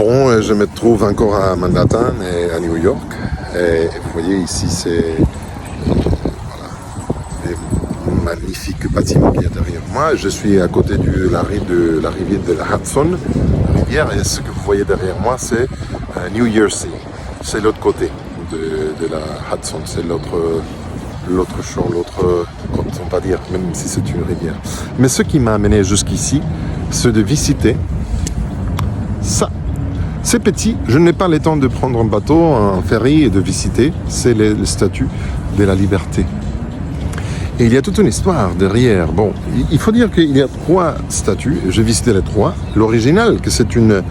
Bon, je me trouve encore à Manhattan et à New York. Et vous voyez ici, c'est des magnifiques bâtiments qu'il y a derrière moi. Je suis à côté de la rivière de la Hudson, la rivière, et ce que vous voyez derrière moi, c'est New Jersey. C'est l'autre côté de la Hudson, c'est l'autre shore, l'autre côte, on va dire, même si c'est une rivière. Mais ce qui m'a amené jusqu'ici, c'est de visiter ça. C'est petit, je n'ai pas le temps de prendre un bateau, un ferry et de visiter. C'est le statue de la liberté. Et il y a toute une histoire derrière. Bon, il faut dire qu'il y a 3 statues. J'ai visité les 3. L'original, que c'est une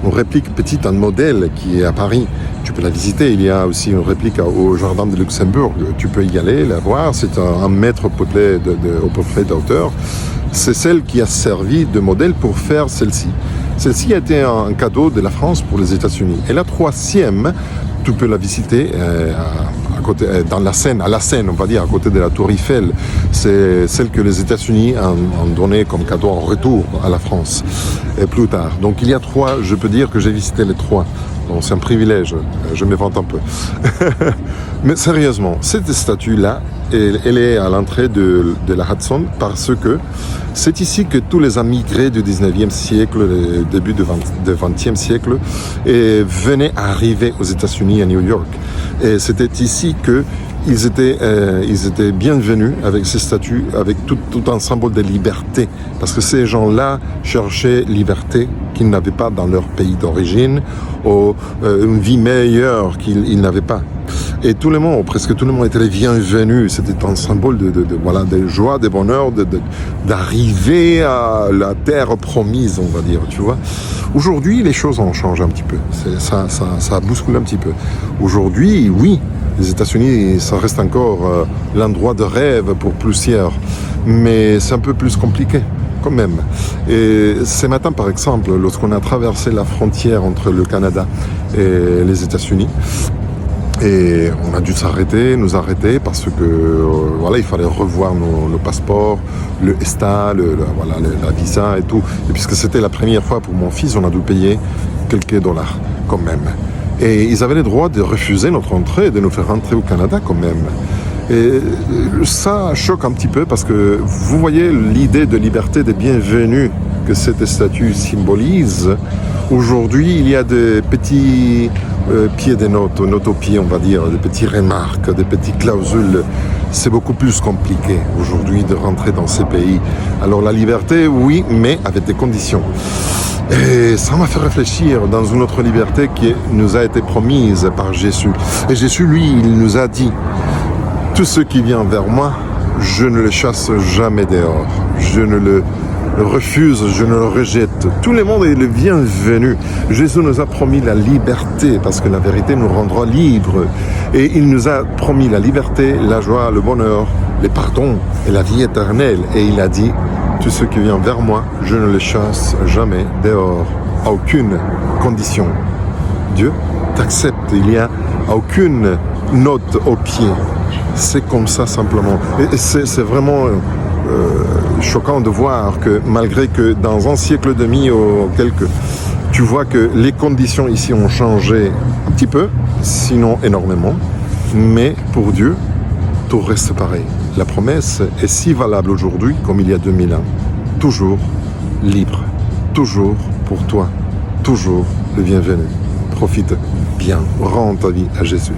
réplique petite, un modèle qui est à Paris. Tu peux la visiter. Il y a aussi une réplique au Jardin de Luxembourg. Tu peux y aller, la voir. C'est un mètre au peu près d'auteur. C'est celle qui a servi de modèle pour faire celle-ci. Celle-ci a été un cadeau de la France pour les États-Unis. Et la 3e, tu peux la visiter à côté, dans la Seine, à la Seine, on va dire, à côté de la Tour Eiffel. C'est celle que les États-Unis ont donnée comme cadeau en retour à la France, et plus tard. Donc il y a 3, je peux dire que j'ai visité les 3. Donc c'est un privilège, je me vante un peu. Mais sérieusement, cette statue-là, elle est à l'entrée de la Hudson parce que c'est ici que tous les immigrés du 19e siècle, le début du 20e siècle, venaient arriver aux États-Unis, à New York. Et c'était ici qu'ils étaient bienvenus avec ces statues, avec tout un symbole de liberté. Parce que ces gens-là cherchaient liberté qu'ils n'avaient pas dans leur pays d'origine, ou une vie meilleure qu'ils n'avaient pas. Et tout le monde, presque tout le monde était les bienvenus. C'était un symbole de joie, de bonheur, d'arriver à la terre promise, on va dire, tu vois. Aujourd'hui, les choses ont changé un petit peu. Ça bouscule un petit peu. Aujourd'hui, oui, les États-Unis, ça reste encore l'endroit de rêve pour plusieurs. Mais c'est un peu plus compliqué, quand même. Et ce matin, par exemple, lorsqu'on a traversé la frontière entre le Canada et les États-Unis, et on a dû nous arrêter parce que il fallait revoir nos passeports, le ESTA, la visa et tout. Et puisque c'était la première fois pour mon fils, on a dû payer quelques dollars quand même. Et ils avaient le droit de refuser notre entrée et de nous faire rentrer au Canada quand même. Et ça choque un petit peu parce que vous voyez l'idée de liberté, de bienvenue que cette statue symbolise. Aujourd'hui, il y a des petits pieds de notes au pied, on va dire, des petites remarques, des petites clausules. C'est beaucoup plus compliqué aujourd'hui de rentrer dans ces pays. Alors la liberté, oui, mais avec des conditions. Et ça m'a fait réfléchir dans une autre liberté qui nous a été promise par Jésus. Et Jésus, lui, il nous a dit, tout ce qui vient vers moi, je ne le chasse jamais dehors. Je ne le refuse, je ne le rejette. Tout le monde est le bienvenu. Jésus nous a promis la liberté parce que la vérité nous rendra libres. Et il nous a promis la liberté, la joie, le bonheur, le pardon et la vie éternelle. Et il a dit, tout ce qui vient vers moi, je ne le chasse jamais dehors, à aucune condition. Dieu t'accepte, il n'y a aucune note au pied. C'est comme ça simplement. Et c'est vraiment choquant de voir que malgré que dans un siècle et demi ou quelques, tu vois que les conditions ici ont changé un petit peu, sinon énormément, mais pour Dieu, tout reste pareil. La promesse est si valable aujourd'hui comme il y a 2000 ans. Toujours libre, toujours pour toi, toujours le bienvenu. Profite bien, rends ta vie à Jésus.